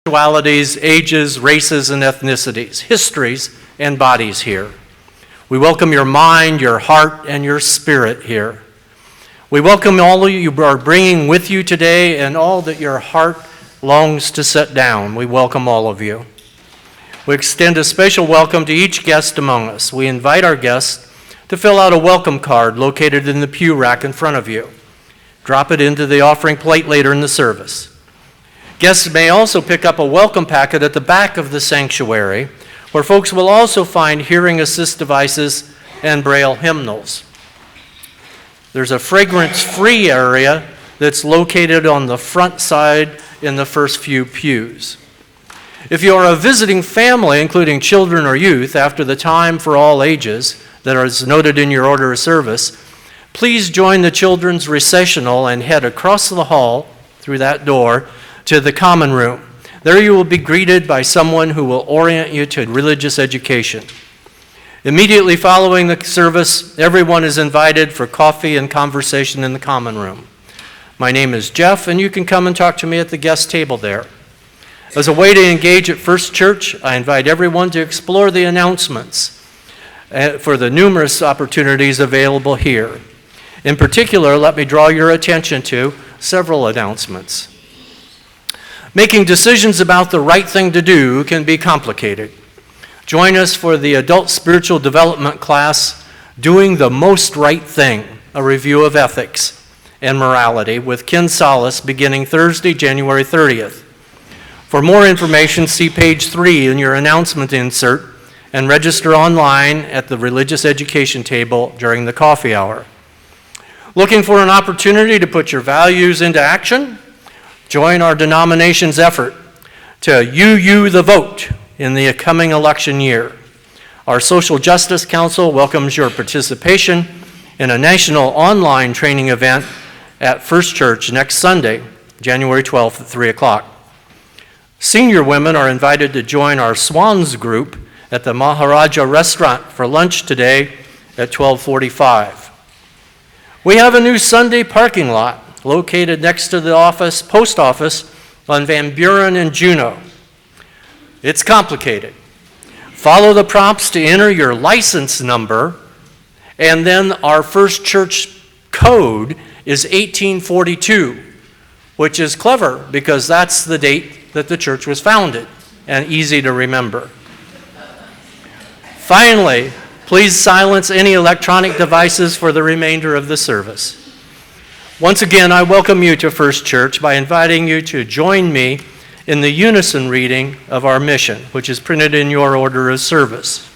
sexualities, ages, races, and ethnicities, histories, and bodies here. We welcome your mind, your heart, and your spirit here. We welcome all of you are bringing with you today and all that your heart longs to set down. We welcome all of you. We extend a special welcome to each guest among us. We invite our guests to fill out a welcome card located in the pew rack in front of you. Drop it into the offering plate later in the service. Guests may also pick up a welcome packet at the back of the sanctuary, where folks will also find hearing assist devices and Braille hymnals. There's a fragrance-free area that's located on the front side in the first few pews. If you are a visiting family, including children or youth, after the time for all ages that is noted in your order of service, please join the children's recessional and head across the hall through that door to the common room. There you will be greeted by someone who will orient you to religious education. Immediately following the service, everyone is invited for coffee and conversation in the common room. My name is Jeff, and you can come and talk to me at the guest table there. As a way to engage at First Church, I invite everyone to explore the announcements for the numerous opportunities available here. In particular, let me draw your attention to several announcements. Making decisions about the right thing to do can be complicated. Join us for the Adult Spiritual Development class, Doing the Most Right Thing, a review of ethics and morality with Ken Salas beginning Thursday, January 30th. For more information, see page 3 in your announcement insert and register online at the religious education table during the coffee hour. Looking for an opportunity to put your values into action? Join our denomination's effort to you the vote in the coming election year. Our Social Justice Council welcomes your participation in a national online training event at First Church next Sunday, January 12th at 3 o'clock. Senior women are invited to join our Swans group at the Maharaja Restaurant for lunch today at 12:45. We have a new Sunday parking lot located next to the post office on Van Buren and Juneau. It's complicated. Follow the prompts to enter your license number, and then our First Church code is 1842, which is clever because that's the date that the church was founded and easy to remember. Finally, please silence any electronic devices for the remainder of the service. Once again, I welcome you to First Church by inviting you to join me in the unison reading of our mission, which is printed in your order of service.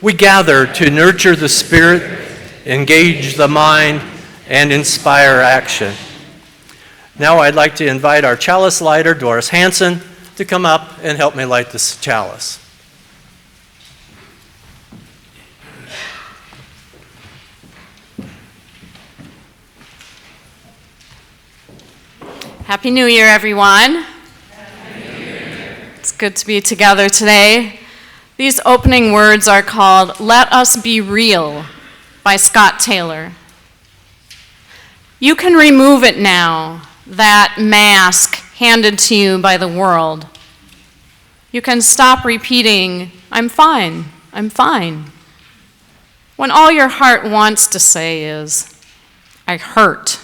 We gather to nurture the spirit, engage the mind, and inspire action. Now I'd like to invite our chalice lighter, Doris Hanson, to come up and help me light this chalice. Happy New Year, everyone. Happy New Year. It's good to be together today. These opening words are called Let Us Be Real by Scott Taylor. You can remove it now, that mask handed to you by the world. You can stop repeating, I'm fine, I'm fine, when all your heart wants to say is, I hurt.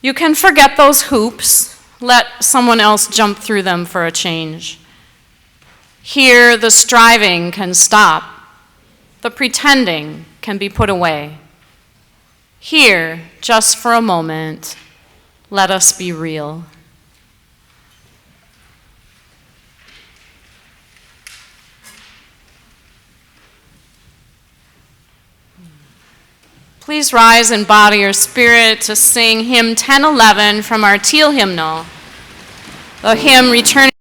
You can forget those hoops, let someone else jump through them for a change. Here, the striving can stop, the pretending can be put away. Here, just for a moment, let us be real. Please rise in body or spirit to sing hymn 1011 from our Teal hymnal, the hymn Returning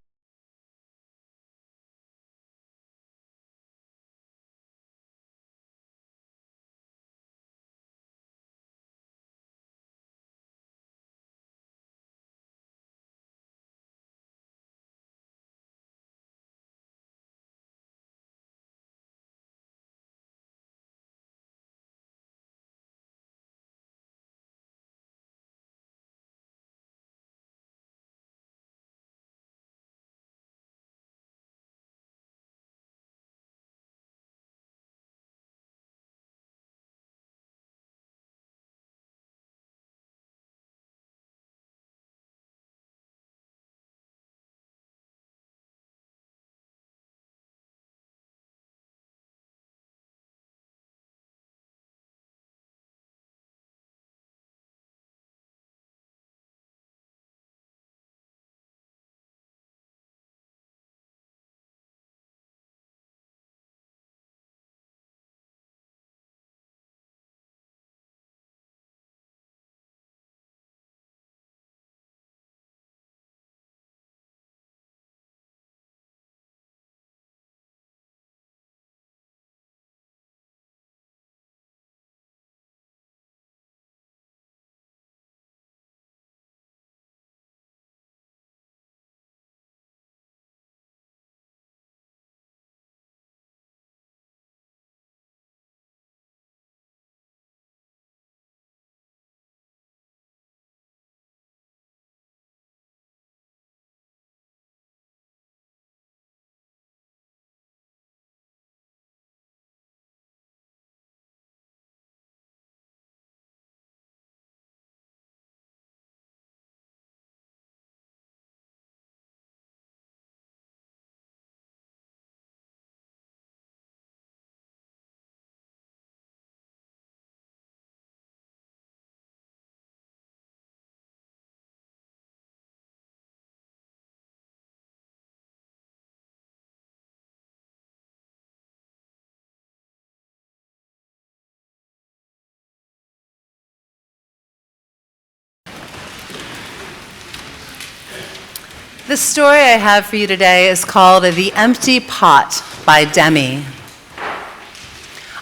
The story I have for you today is called The Empty Pot by Demi.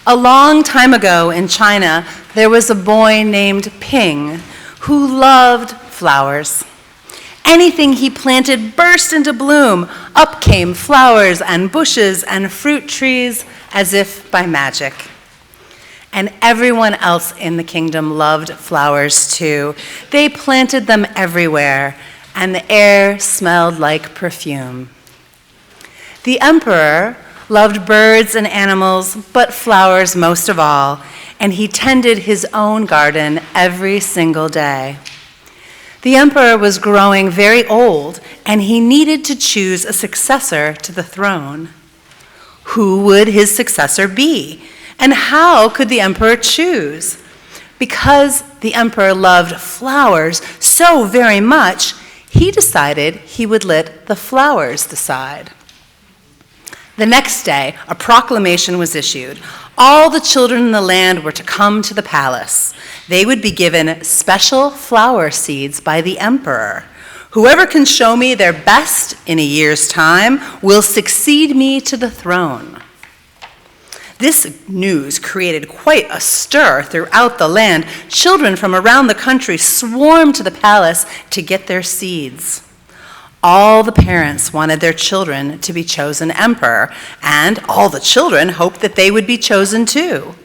A long time ago in China, there was a boy named Ping who loved flowers. Anything he planted burst into bloom. Up came flowers and bushes and fruit trees as if by magic. And everyone else in the kingdom loved flowers too. They planted them everywhere, and the air smelled like perfume. The emperor loved birds and animals, but flowers most of all, and he tended his own garden every single day. The emperor was growing very old, and he needed to choose a successor to the throne. Who would his successor be? And how could the emperor choose? Because the emperor loved flowers so very much, he decided he would let the flowers decide. The next day, a proclamation was issued. All the children in the land were to come to the palace. They would be given special flower seeds by the emperor. Whoever can show me their best in a year's time will succeed me to the throne. This news created quite a stir throughout the land. Children from around the country swarmed to the palace to get their seeds. All the parents wanted their children to be chosen emperor, and all the children hoped that they would be chosen too.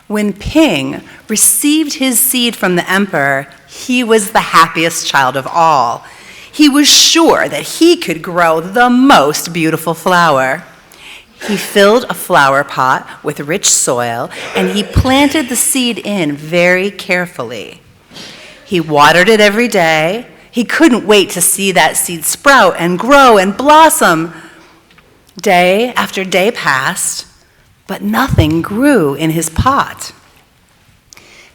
When Ping received his seed from the emperor, he was the happiest child of all. He was sure that he could grow the most beautiful flower. He filled a flower pot with rich soil, and he planted the seed in very carefully. He watered it every day. He couldn't wait to see that seed sprout and grow and blossom. Day after day passed, but nothing grew in his pot.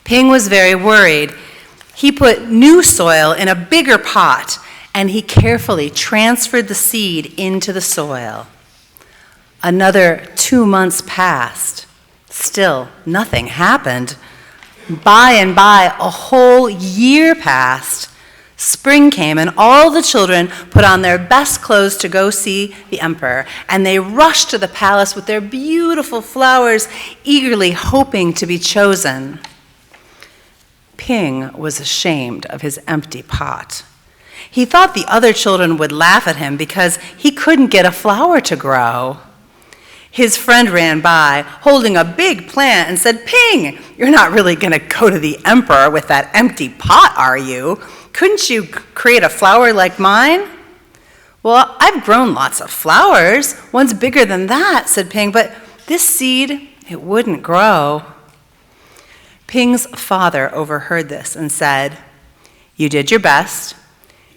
Ping was very worried. He put new soil in a bigger pot, and he carefully transferred the seed into the soil. Another 2 months passed. Still, nothing happened. By and by, a whole year passed. Spring came, and all the children put on their best clothes to go see the emperor, and they rushed to the palace with their beautiful flowers, eagerly hoping to be chosen. Ping was ashamed of his empty pot. He thought the other children would laugh at him because he couldn't get a flower to grow. His friend ran by, holding a big plant, and said, "Ping, you're not really going to go to the emperor with that empty pot, are you? Couldn't you create a flower like mine?" "Well, I've grown lots of flowers. One's bigger than that," said Ping, "but this seed, it wouldn't grow." Ping's father overheard this and said, "You did your best.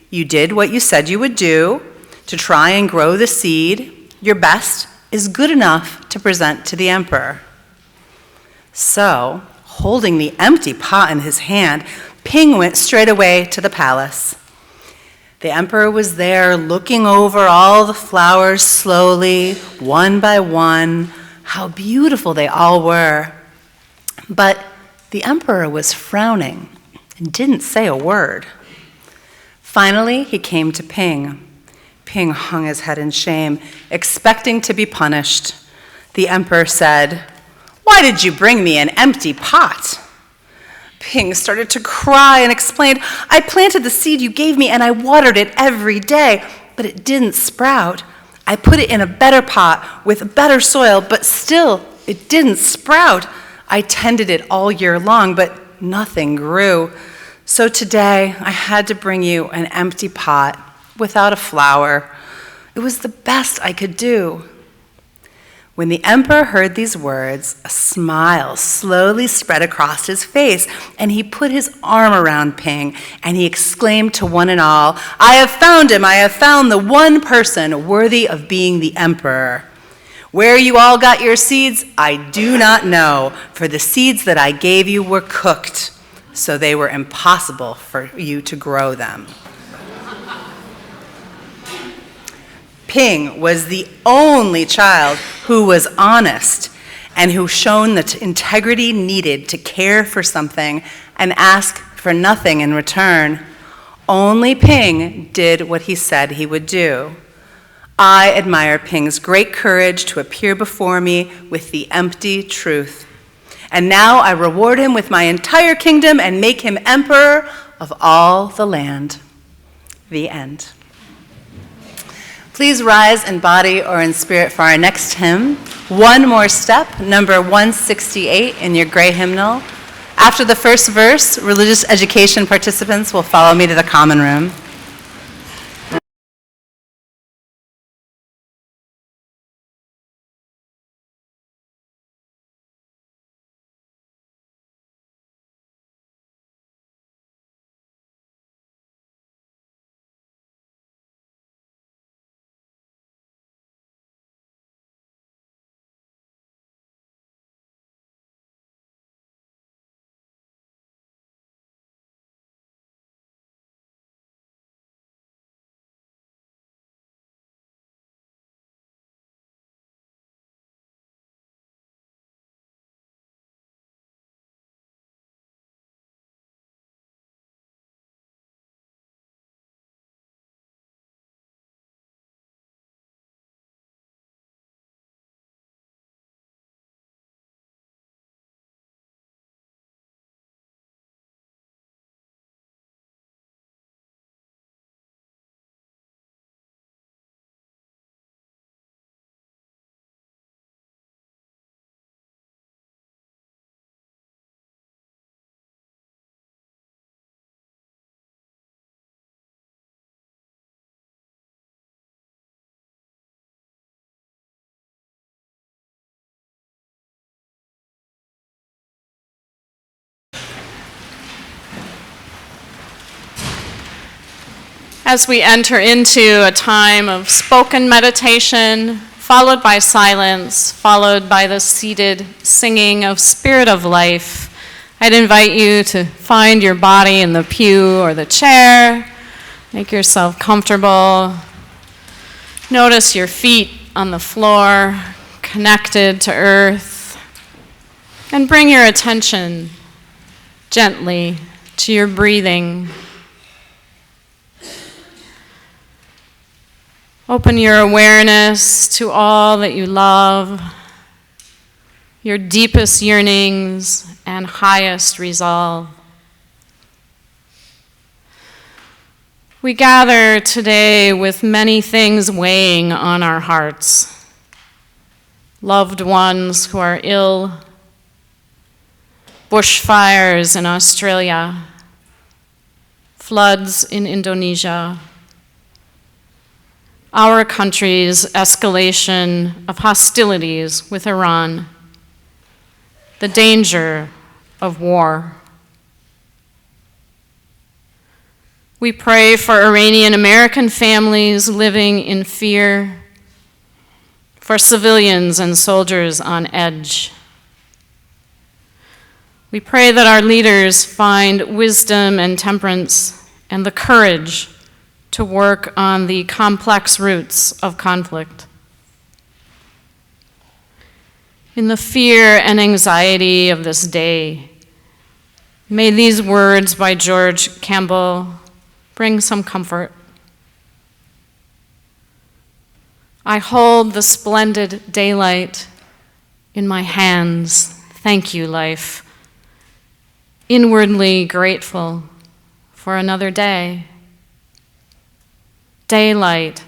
You did what you said you would do to try and grow the seed. Your best is good enough to present to the emperor." So, holding the empty pot in his hand, Ping went straight away to the palace. The emperor was there looking over all the flowers slowly, one by one. How beautiful they all were. But the emperor was frowning and didn't say a word. Finally, he came to Ping. Ping hung his head in shame, expecting to be punished. The emperor said, "Why did you bring me an empty pot?" Ping started to cry and explained, "I planted the seed you gave me and I watered it every day, but it didn't sprout. I put it in a better pot with better soil, but still it didn't sprout. I tended it all year long, but nothing grew. So today I had to bring you an empty pot without a flower. It was the best I could do." When the emperor heard these words, a smile slowly spread across his face, and he put his arm around Ping, and he exclaimed to one and all, "I have found him! I have found the one person worthy of being the emperor. Where you all got your seeds, I do not know, for the seeds that I gave you were cooked, so they were impossible for you to grow them." Ping was the only child who was honest and who shown the integrity needed to care for something and ask for nothing in return. Only Ping did what he said he would do. I admire Ping's great courage to appear before me with the empty truth. And now I reward him with my entire kingdom and make him emperor of all the land. The end. Please rise in body or in spirit for our next hymn. One More Step, number 168 in your gray hymnal. After the first verse, religious education participants will follow me to the common room. As we enter into a time of spoken meditation, followed by silence, followed by the seated singing of Spirit of Life, I'd invite you to find your body in the pew or the chair. Make yourself comfortable. Notice your feet on the floor, connected to earth. And bring your attention gently to your breathing. Open your awareness to all that you love, your deepest yearnings and highest resolve. We gather today with many things weighing on our hearts. Loved ones who are ill, bushfires in Australia, floods in Indonesia, our country's escalation of hostilities with Iran, the danger of war. We pray for Iranian American families living in fear, for civilians and soldiers on edge. We pray that our leaders find wisdom and temperance and the courage to work on the complex roots of conflict. In the fear and anxiety of this day, may these words by George Campbell bring some comfort. I hold the splendid daylight in my hands. Thank you, life. Inwardly grateful for another day. Daylight,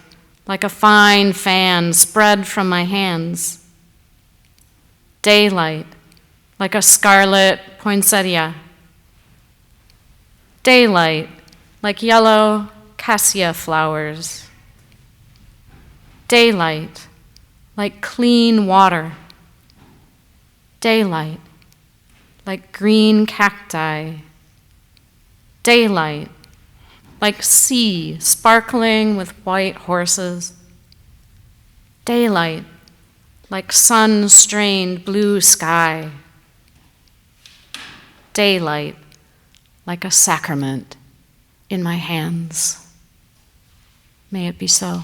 like a fine fan spread from my hands. Daylight, like a scarlet poinsettia. Daylight, like yellow cassia flowers. Daylight, like clean water. Daylight, like green cacti. Daylight, like sea sparkling with white horses. Daylight, like sun-strained blue sky. Daylight, like a sacrament in my hands. May it be so.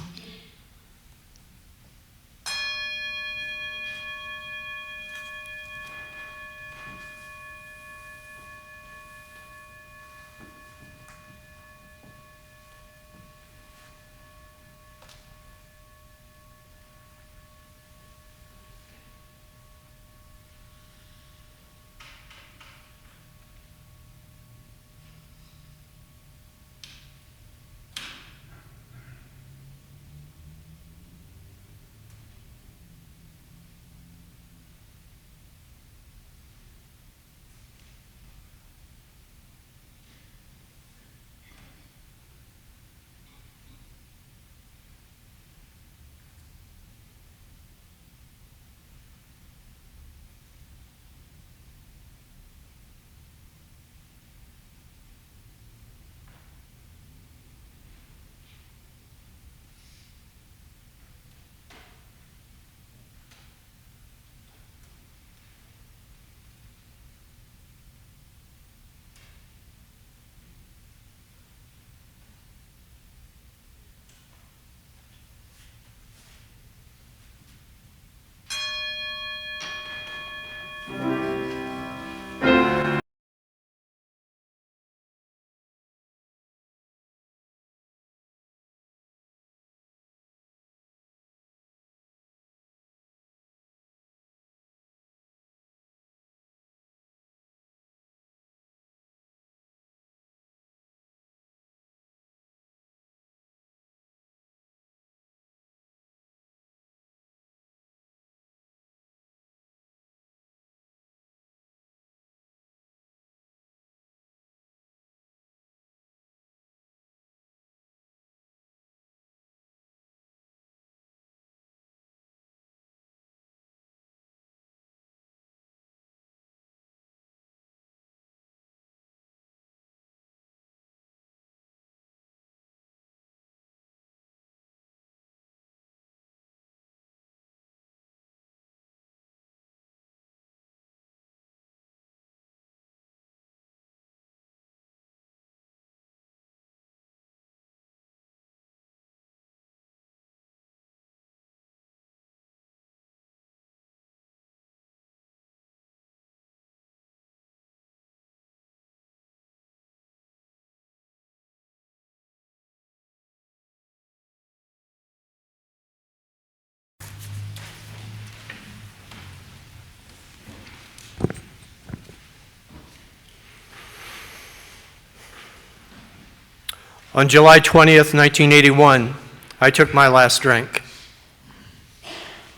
On July 20th, 1981, I took my last drink.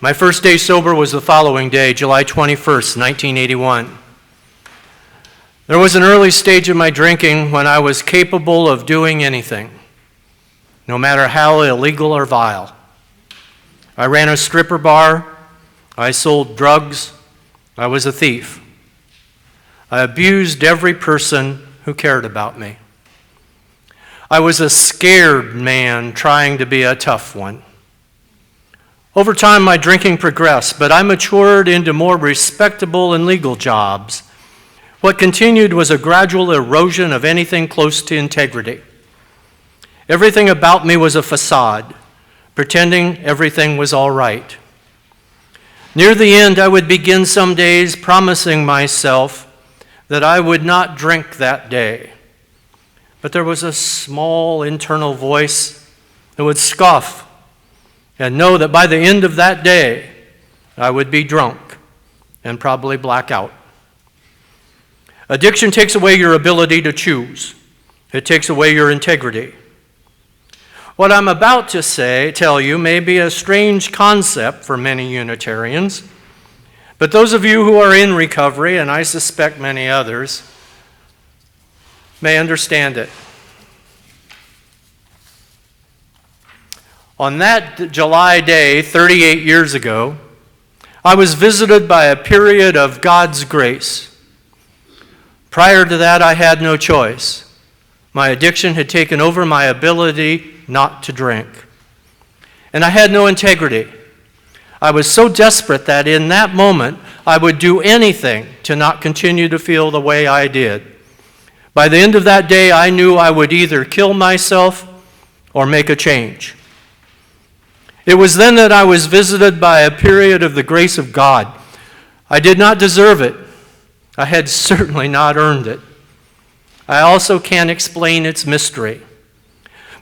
My first day sober was the following day, July 21st, 1981. There was an early stage of my drinking when I was capable of doing anything, no matter how illegal or vile. I ran a stripper bar, I sold drugs, I was a thief. I abused every person who cared about me. I was a scared man trying to be a tough one. Over time, my drinking progressed, but I matured into more respectable and legal jobs. What continued was a gradual erosion of anything close to integrity. Everything about me was a facade, pretending everything was all right. Near the end, I would begin some days promising myself that I would not drink that day. But there was a small internal voice that would scoff and know that by the end of that day, I would be drunk and probably black out. Addiction takes away your ability to choose. It takes away your integrity. What I'm about to tell you may be a strange concept for many Unitarians, but those of you who are in recovery, and I suspect many others, may understand it. On that July day, 38 years ago, I was visited by a period of God's grace. Prior to that, I had no choice. My addiction had taken over my ability not to drink. And I had no integrity. I was so desperate that in that moment, I would do anything to not continue to feel the way I did. By the end of that day, I knew I would either kill myself or make a change. It was then that I was visited by a period of the grace of God. I did not deserve it. I had certainly not earned it. I also can't explain its mystery.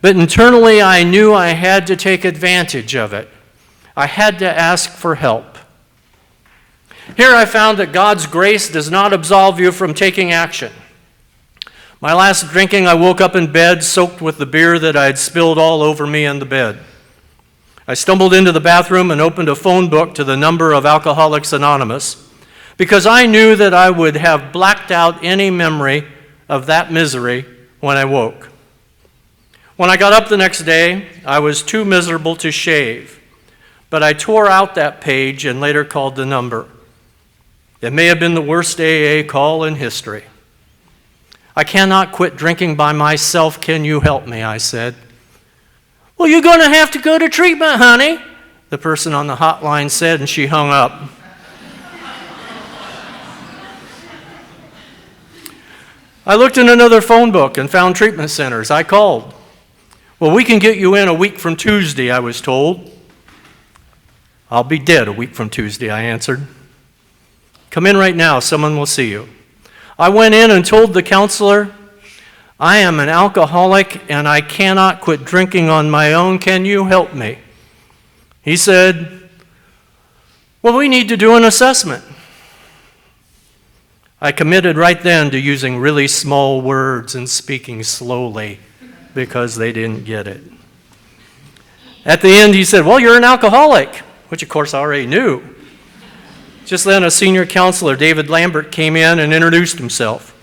But internally, I knew I had to take advantage of it. I had to ask for help. Here I found that God's grace does not absolve you from taking action. My last drinking, I woke up in bed soaked with the beer that I had spilled all over me in the bed. I stumbled into the bathroom and opened a phone book to the number of Alcoholics Anonymous because I knew that I would have blacked out any memory of that misery when I woke. When I got up the next day, I was too miserable to shave, but I tore out that page and later called the number. It may have been the worst AA call in history. I cannot quit drinking by myself. Can you help me? I said. Well, you're going to have to go to treatment, honey, the person on the hotline said, and she hung up. I looked in another phone book and found treatment centers. I called. Well, we can get you in a week from Tuesday, I was told. I'll be dead a week from Tuesday, I answered. Come in right now, someone will see you. I went in and told the counselor, I am an alcoholic and I cannot quit drinking on my own. Can you help me? He said, well, we need to do an assessment. I committed right then to using really small words and speaking slowly because they didn't get it. At the end, he said, well, you're an alcoholic, which of course I already knew. Just then, a senior counselor, David Lambert, came in and introduced himself.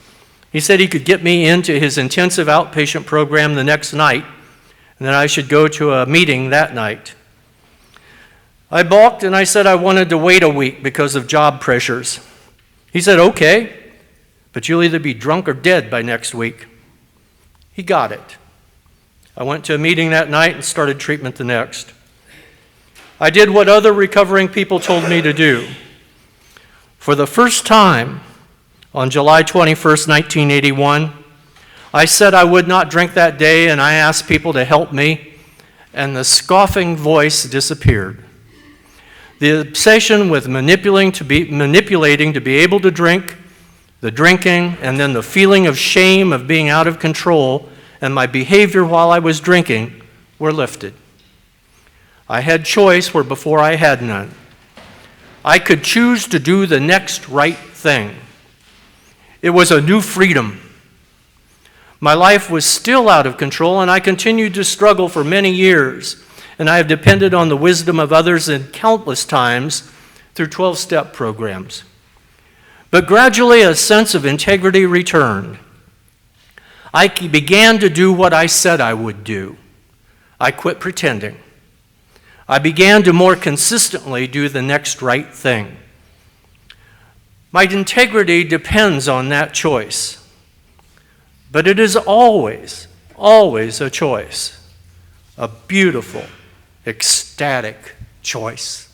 He said he could get me into his intensive outpatient program the next night, and that I should go to a meeting that night. I balked and I said I wanted to wait a week because of job pressures. He said, okay, but you'll either be drunk or dead by next week. He got it. I went to a meeting that night and started treatment the next. I did what other recovering people told me to do. For the first time, on July 21st, 1981, I said I would not drink that day, and I asked people to help me, and the scoffing voice disappeared. The obsession with manipulating to be able to drink, the drinking, and then the feeling of shame of being out of control, and my behavior while I was drinking were lifted. I had choice where before I had none. I could choose to do the next right thing. It was a new freedom. My life was still out of control, and I continued to struggle for many years. And I have depended on the wisdom of others in countless times through 12-step programs. But gradually, a sense of integrity returned. I began to do what I said I would do. I quit pretending. I began to more consistently do the next right thing. My integrity depends on that choice. But it is always, always a choice. A beautiful, ecstatic choice.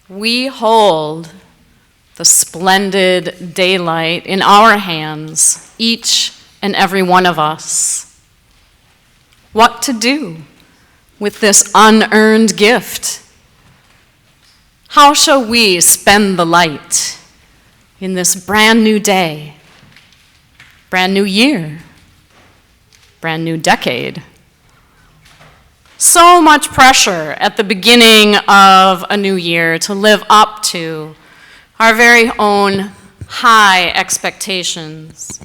We hold the splendid daylight in our hands, each and every one of us. What to do with this unearned gift? How shall we spend the light in this brand new day, brand new year, brand new decade? So much pressure at the beginning of a new year to live up to our very own high expectations.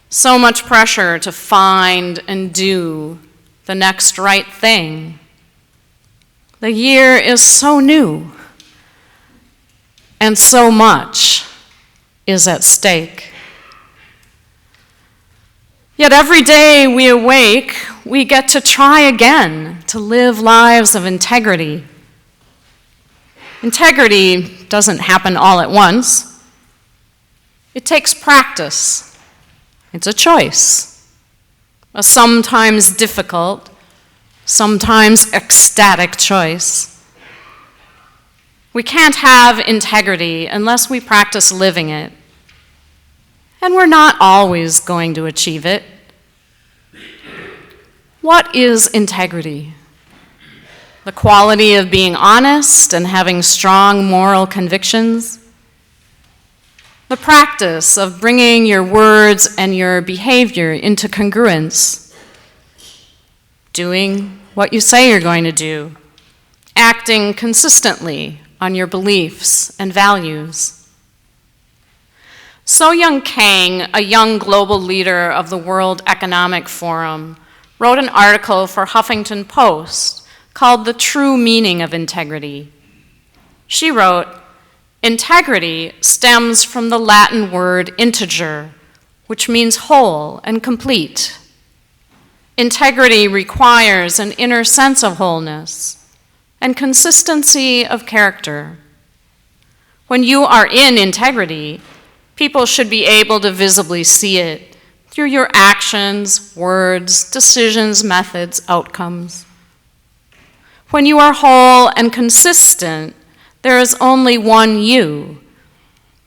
So much pressure to find and do the next right thing. The year is so new, and so much is at stake. Yet every day we awake, we get to try again to live lives of integrity. Integrity doesn't happen all at once. It takes practice. It's a choice. A sometimes difficult, sometimes ecstatic choice. We can't have integrity unless we practice living it. And we're not always going to achieve it. What is integrity? The quality of being honest and having strong moral convictions. The practice of bringing your words and your behavior into congruence. Doing what you say you're going to do. Acting consistently on your beliefs and values. So-Young Kang, a young global leader of the World Economic Forum, wrote an article for Huffington Post called The True Meaning of Integrity. She wrote, "Integrity stems from the Latin word integer, which means whole and complete. Integrity requires an inner sense of wholeness and consistency of character. When you are in integrity, people should be able to visibly see it through your actions, words, decisions, methods, outcomes. When you are whole and consistent, there is only one you.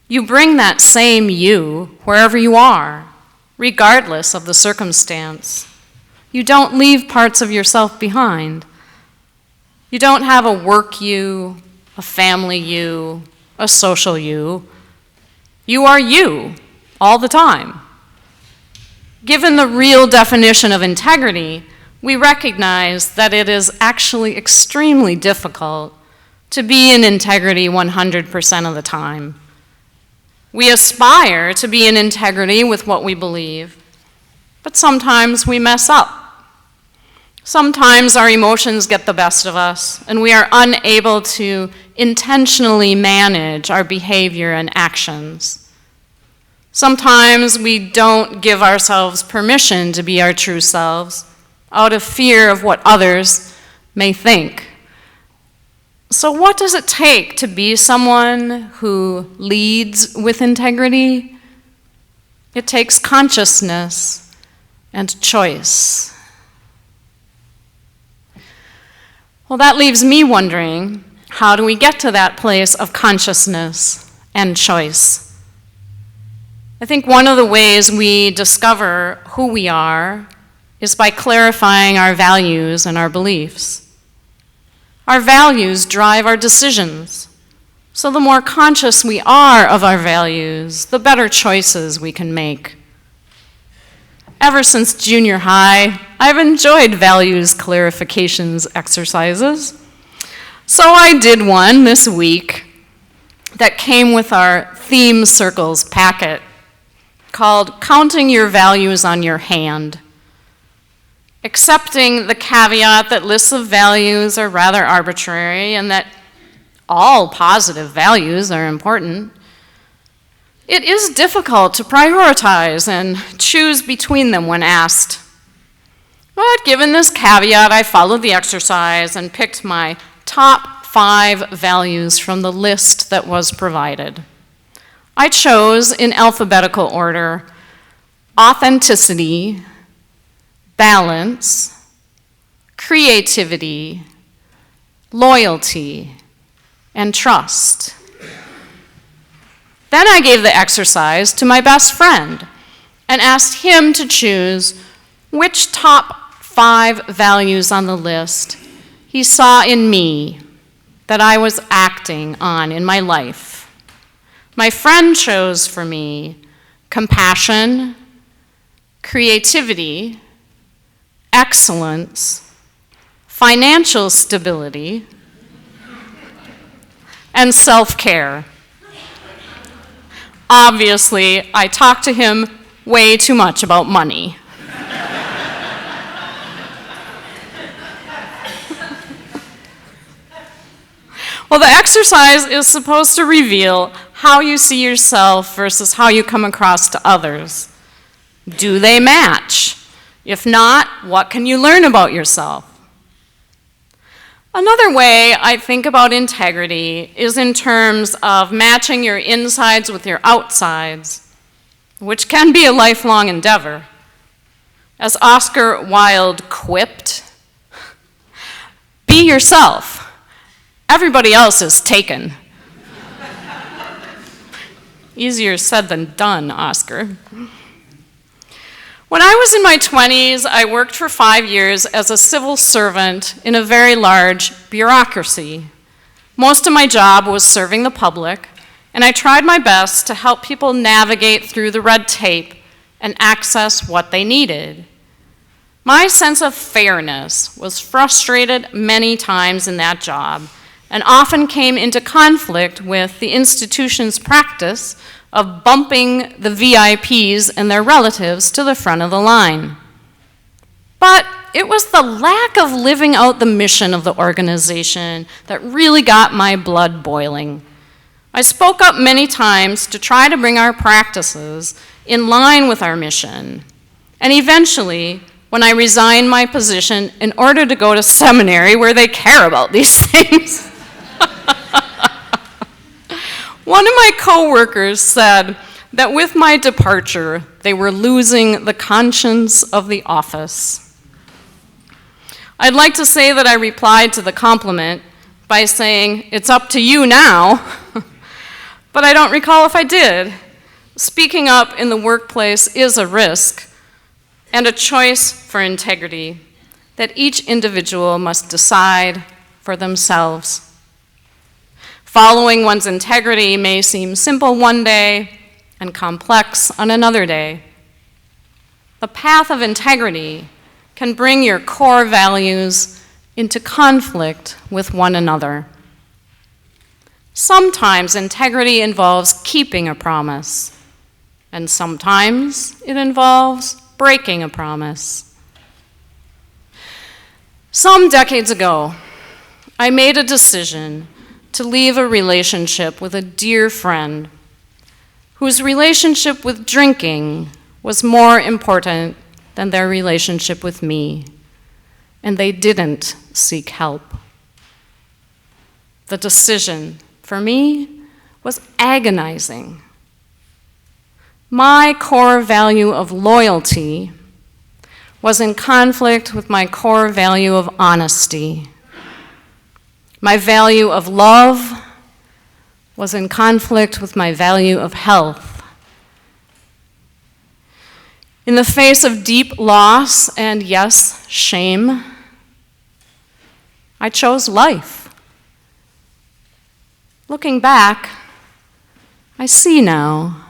You bring that same you wherever you are, regardless of the circumstance. You don't leave parts of yourself behind. You don't have a work you, a family you, a social you. You are you all the time. Given the real definition of integrity, we recognize that it is actually extremely difficult to be in integrity 100% of the time. We aspire to be in integrity with what we believe, but sometimes we mess up. Sometimes our emotions get the best of us, and we are unable to intentionally manage our behavior and actions. Sometimes we don't give ourselves permission to be our true selves out of fear of what others may think. So what does it take to be someone who leads with integrity? It takes consciousness and choice. Well, that leaves me wondering, how do we get to that place of consciousness and choice? I think one of the ways we discover who we are is by clarifying our values and our beliefs. Our values drive our decisions. So the more conscious we are of our values, the better choices we can make. Ever since junior high, I've enjoyed values clarifications exercises. So I did one this week that came with our theme circles packet called Counting Your Values on Your Hand. Accepting the caveat that lists of values are rather arbitrary and that all positive values are important, it is difficult to prioritize and choose between them when asked. But given this caveat, I followed the exercise and picked my top 5 values from the list that was provided. I chose, in alphabetical order, authenticity, balance, creativity, loyalty, and trust. Then I gave the exercise to my best friend and asked him to choose which top 5 values on the list he saw in me that I was acting on in my life. My friend chose for me compassion, creativity, excellence, financial stability, and self-care. Obviously, I talked to him way too much about money. Well, the exercise is supposed to reveal how you see yourself versus how you come across to others. Do they match? If not, what can you learn about yourself? Another way I think about integrity is in terms of matching your insides with your outsides, which can be a lifelong endeavor. As Oscar Wilde quipped, "Be yourself, Everybody else is taken. Easier said than done, Oscar. When I was in my 20s, I worked for 5 years as a civil servant in a very large bureaucracy. Most of my job was serving the public, and I tried my best to help people navigate through the red tape and access what they needed. My sense of fairness was frustrated many times in that job, and often came into conflict with the institution's practice of bumping the VIPs and their relatives to the front of the line. But it was the lack of living out the mission of the organization that really got my blood boiling. I spoke up many times to try to bring our practices in line with our mission. And eventually, when I resigned my position in order to go to seminary where they care about these things, one of my coworkers said that with my departure, they were losing the conscience of the office. I'd like to say that I replied to the compliment by saying, "It's up to you now," but I don't recall if I did. Speaking up in the workplace is a risk and a choice for integrity that each individual must decide for themselves. Following one's integrity may seem simple one day and complex on another day. The path of integrity can bring your core values into conflict with one another. Sometimes integrity involves keeping a promise, and sometimes it involves breaking a promise. Some decades ago, I made a decision to leave a relationship with a dear friend whose relationship with drinking was more important than their relationship with me, and they didn't seek help. The decision, for me, was agonizing. My core value of loyalty was in conflict with my core value of honesty. My value of love was in conflict with my value of health. In the face of deep loss and, yes, shame, I chose life. Looking back, I see now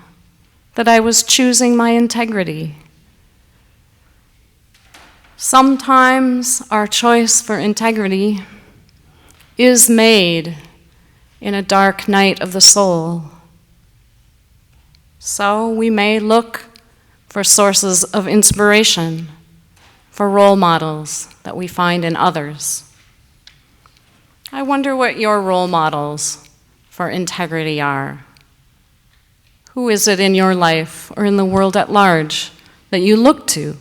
that I was choosing my integrity. Sometimes our choice for integrity is made in a dark night of the soul. So we may look for sources of inspiration, for role models that we find in others. I wonder what your role models for integrity are. Who is it in your life or in the world at large that you look to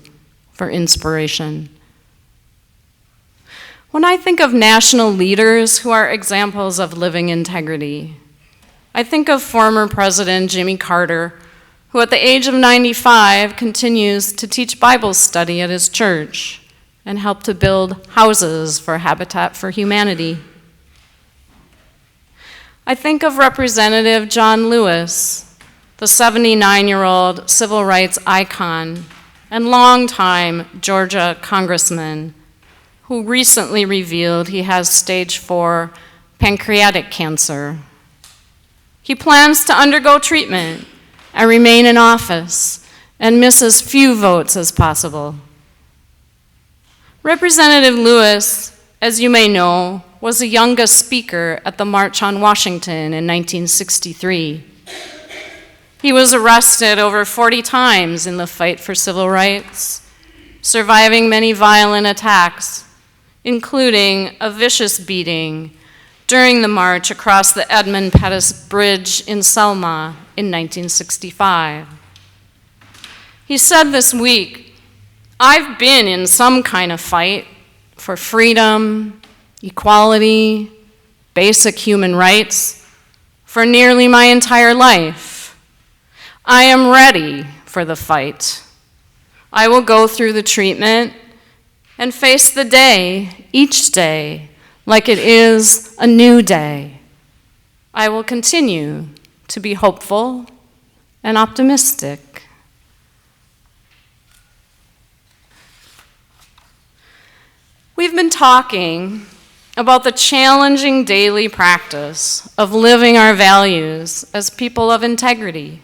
for inspiration? When I think of national leaders who are examples of living integrity, I think of former President Jimmy Carter, who at the age of 95 continues to teach Bible study at his church and help to build houses for Habitat for Humanity. I think of Representative John Lewis, the 79-year-old civil rights icon and longtime Georgia congressman, who recently revealed he has stage 4 pancreatic cancer. He plans to undergo treatment and remain in office and miss as few votes as possible. Representative Lewis, as you may know, was the youngest speaker at the March on Washington in 1963. He was arrested over 40 times in the fight for civil rights, surviving many violent attacks, including a vicious beating during the march across the Edmund Pettus Bridge in Selma in 1965. He said this week, "I've been in some kind of fight for freedom, equality, basic human rights for nearly my entire life. I am ready for the fight. I will go through the treatment and face the day, each day, like it is a new day. I will continue to be hopeful and optimistic. We've been talking about the challenging daily practice of living our values as people of integrity.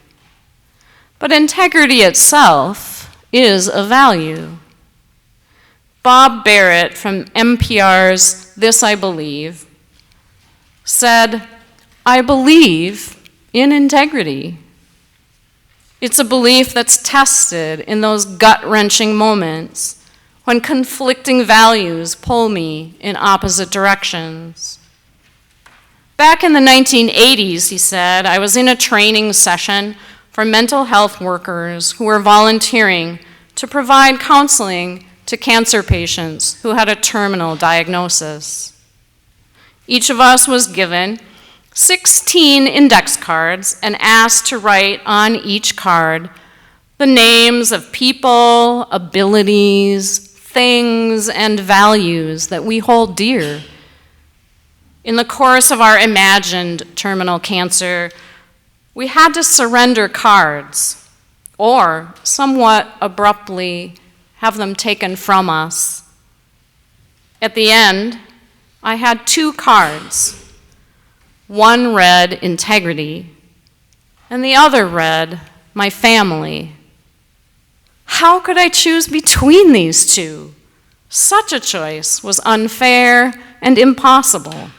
But integrity itself is a value. Bob Barrett from NPR's This I Believe said, "I believe in integrity." It's a belief that's tested in those gut-wrenching moments when conflicting values pull me in opposite directions. Back in the 1980s, he said, I was in a training session for mental health workers who were volunteering to provide counseling to cancer patients who had a terminal diagnosis. Each of us was given 16 index cards and asked to write on each card the names of people, abilities, things, and values that we hold dear. In the course of our imagined terminal cancer, we had to surrender cards, or somewhat abruptly have them taken from us. At the end, I had 2 cards. One read integrity, and the other read my family. How could I choose between these two? Such a choice was unfair and impossible.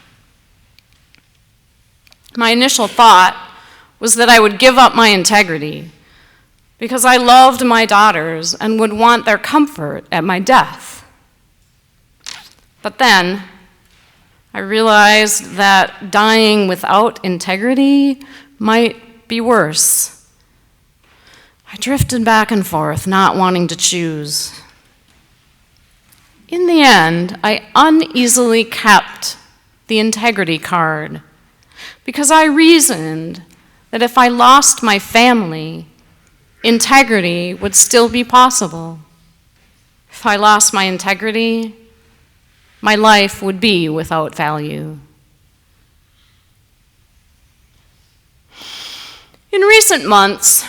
My initial thought was that I would give up my integrity because I loved my daughters and would want their comfort at my death. But then I realized that dying without integrity might be worse. I drifted back and forth, not wanting to choose. In the end, I uneasily kept the integrity card because I reasoned that if I lost my family, integrity would still be possible. If I lost my integrity, my life would be without value. In recent months,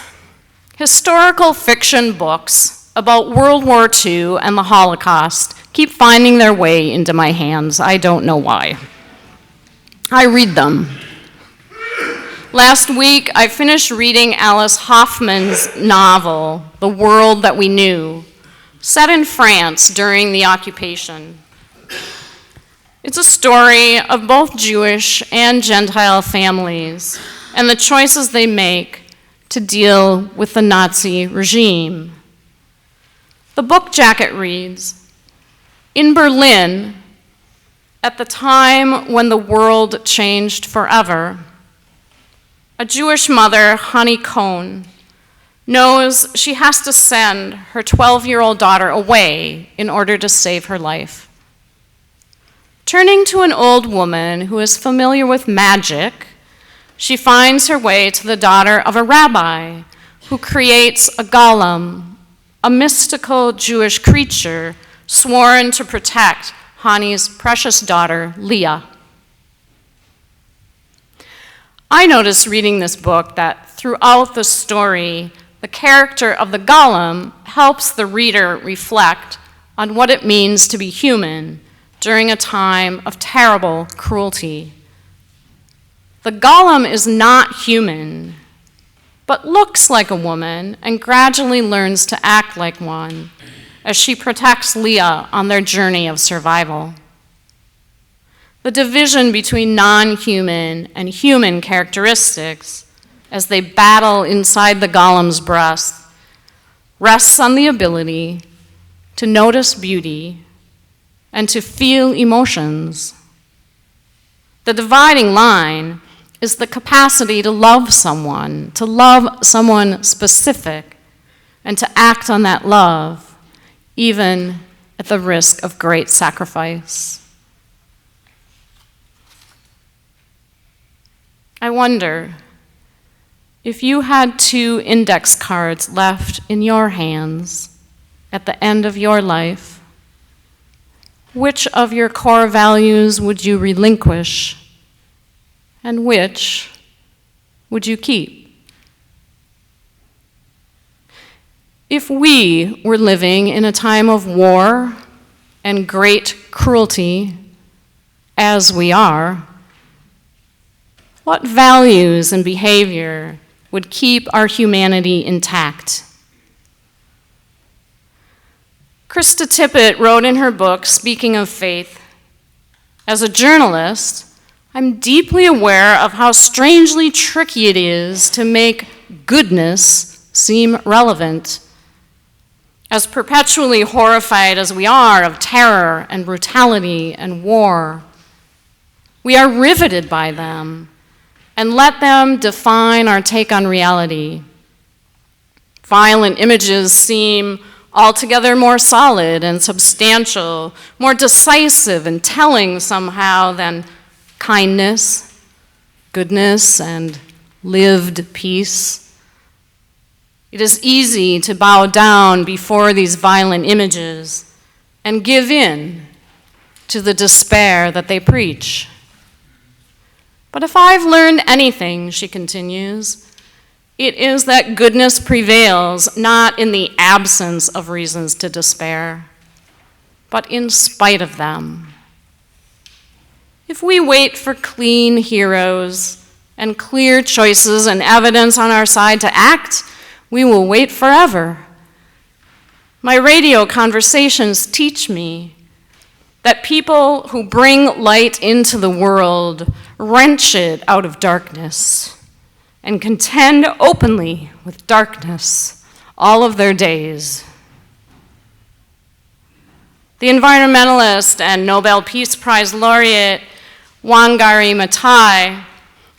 historical fiction books about World War II and the Holocaust keep finding their way into my hands. I don't know why. I read them. Last week, I finished reading Alice Hoffman's novel, The World That We Knew, set in France during the occupation. It's a story of both Jewish and Gentile families and the choices they make to deal with the Nazi regime. The book jacket reads, "In Berlin, at the time when the world changed forever, a Jewish mother, Hani Cohn, knows she has to send her 12-year-old daughter away in order to save her life. Turning to an old woman who is familiar with magic, she finds her way to the daughter of a rabbi who creates a golem, a mystical Jewish creature sworn to protect Hani's precious daughter, Leah. I noticed reading this book that throughout the story, the character of the golem helps the reader reflect on what it means to be human during a time of terrible cruelty. The golem is not human, but looks like a woman and gradually learns to act like one as she protects Leah on their journey of survival. The division between non-human and human characteristics as they battle inside the golem's breast rests on the ability to notice beauty and to feel emotions. The dividing line is the capacity to love someone specific, and to act on that love, even at the risk of great sacrifice. I wonder if you had 2 index cards left in your hands at the end of your life, which of your core values would you relinquish, and which would you keep? If we were living in a time of war and great cruelty, as we are, what values and behavior would keep our humanity intact? Krista Tippett wrote in her book, Speaking of Faith, "As a journalist, I'm deeply aware of how strangely tricky it is to make goodness seem relevant. As perpetually horrified as we are of terror and brutality and war, we are riveted by them and let them define our take on reality. Violent images seem altogether more solid and substantial, more decisive and telling somehow than kindness, goodness, and lived peace. It is easy to bow down before these violent images and give in to the despair that they preach. But if I've learned anything," she continues, "it is that goodness prevails not in the absence of reasons to despair, but in spite of them. If we wait for clean heroes and clear choices and evidence on our side to act, we will wait forever. My radio conversations teach me that people who bring light into the world wrench it out of darkness and contend openly with darkness all of their days." The environmentalist and Nobel Peace Prize laureate Wangari Maathai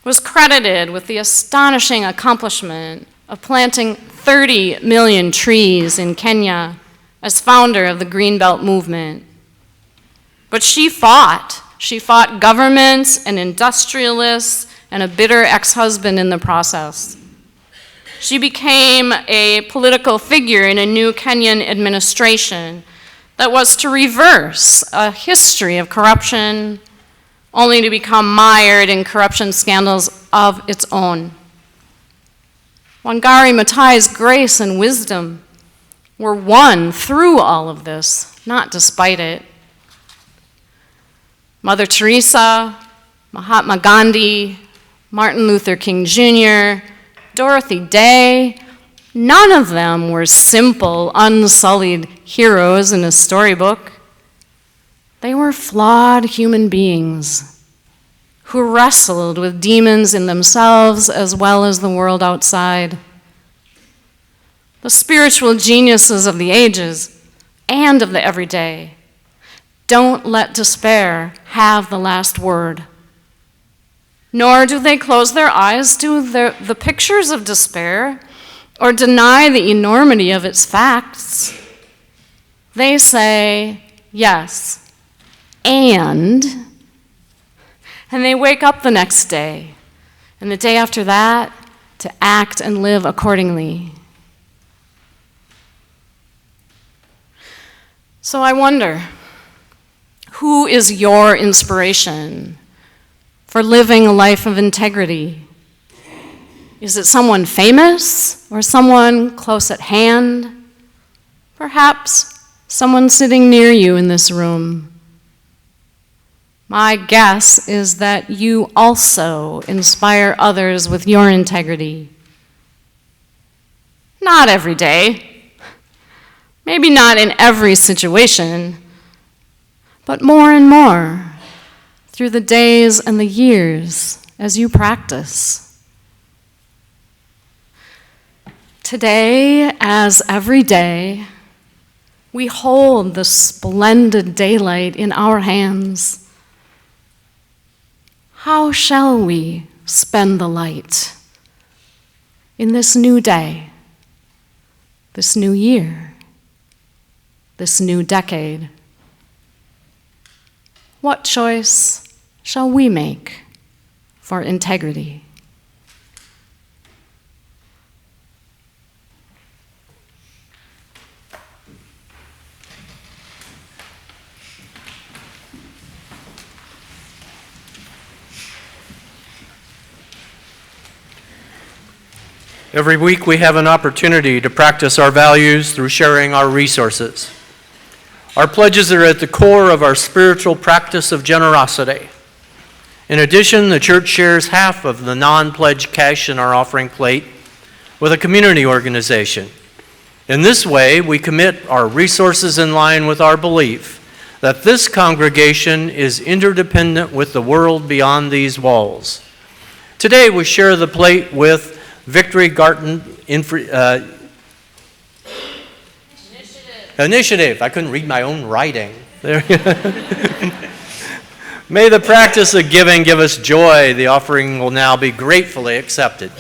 was credited with the astonishing accomplishment of planting 30 million trees in Kenya as founder of the Greenbelt movement. But she fought governments and industrialists and a bitter ex-husband in the process. She became a political figure in a new Kenyan administration that was to reverse a history of corruption, only to become mired in corruption scandals of its own. Wangari Maathai's grace and wisdom were won through all of this, not despite it. Mother Teresa, Mahatma Gandhi, Martin Luther King Jr., Dorothy Day, none of them were simple, unsullied heroes in a storybook. They were flawed human beings who wrestled with demons in themselves as well as the world outside. The spiritual geniuses of the ages and of the everyday don't let despair have the last word. Nor do they close their eyes to the pictures of despair or deny the enormity of its facts. They say, yes, and they wake up the next day, and the day after that, to act and live accordingly. So I wonder, who is your inspiration for living a life of integrity? Is it someone famous or someone close at hand? Perhaps someone sitting near you in this room. My guess is that you also inspire others with your integrity. Not every day, maybe not in every situation, but more and more through the days and the years as you practice. Today, as every day, we hold the splendid daylight in our hands. How shall we spend the light in this new day, this new year, this new decade? What choice shall we make for integrity? Every week we have an opportunity to practice our values through sharing our resources. Our pledges are at the core of our spiritual practice of generosity. In addition, the church shares half of the non-pledged cash in our offering plate with a community organization. In this way, we commit our resources in line with our belief that this congregation is interdependent with the world beyond these walls. Today, we share the plate with Victory Garden Initiative. I couldn't read my own writing. There. May the practice of giving give us joy. The offering will now be gratefully accepted.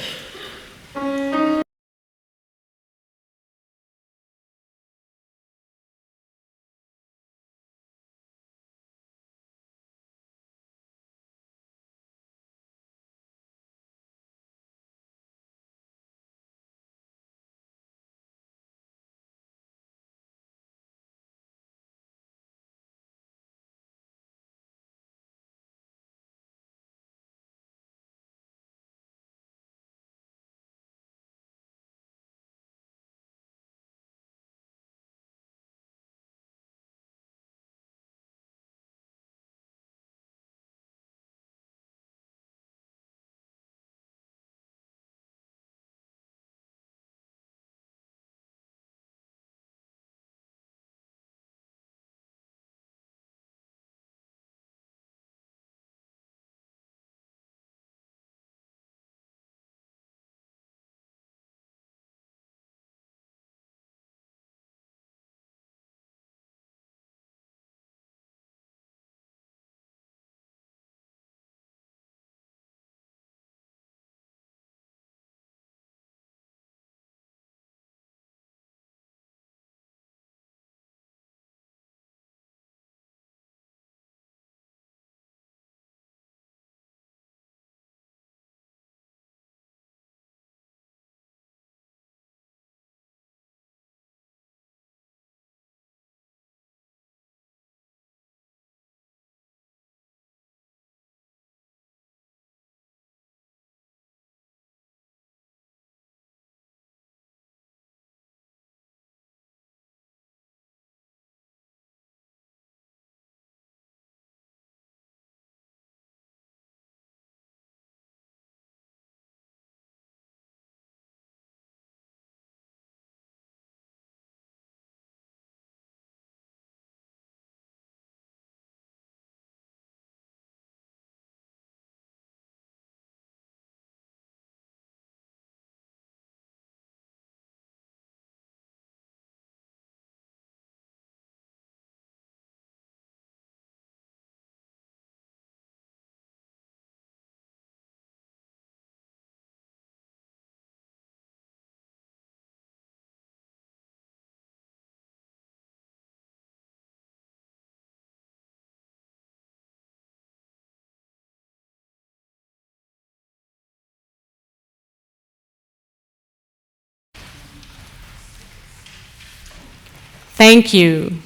Thank you.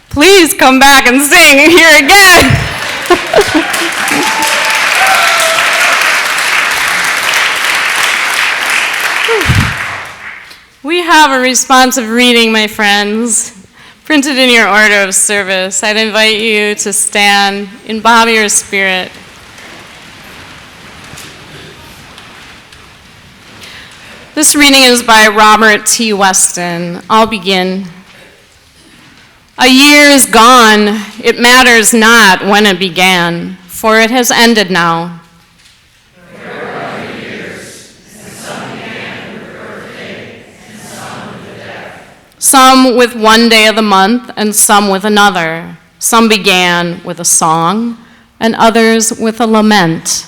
Please come back and sing here again. We have a responsive reading, my friends, printed in your order of service. I'd invite you to stand in body or spirit. This reading is by Robert T. Weston. I'll begin. A year is gone, it matters not when it began, for it has ended now. There were other years, and some began with birthday, and some with death. Some with one day of the month, and some with another. Some began with a song, and others with a lament.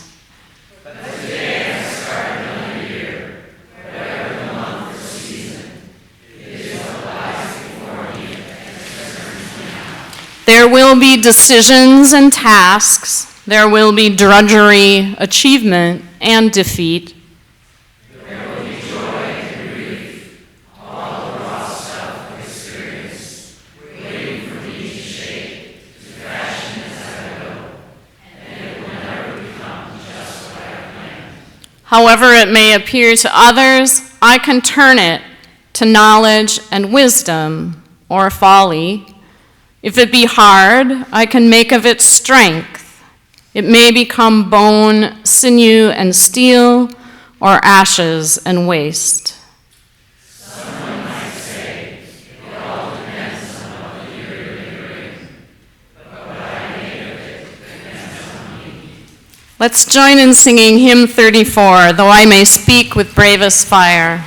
But today has started another year, whatever the month or season, it is what lies before me. There will be decisions and tasks. There will be drudgery, achievement, and defeat. There will be joy and grief, all the raw stuff of experience, waiting for me to shape, to fashion as I will, and it will never become just what I planned. However it may appear to others, I can turn it to knowledge and wisdom or folly. If it be hard, I can make of it strength. It may become bone, sinew, and steel, or ashes and waste. Someone might say, it all depends on what you're doing, but what I make of it depends on me. Let's join in singing hymn 34, Though I May Speak with Bravest Fire.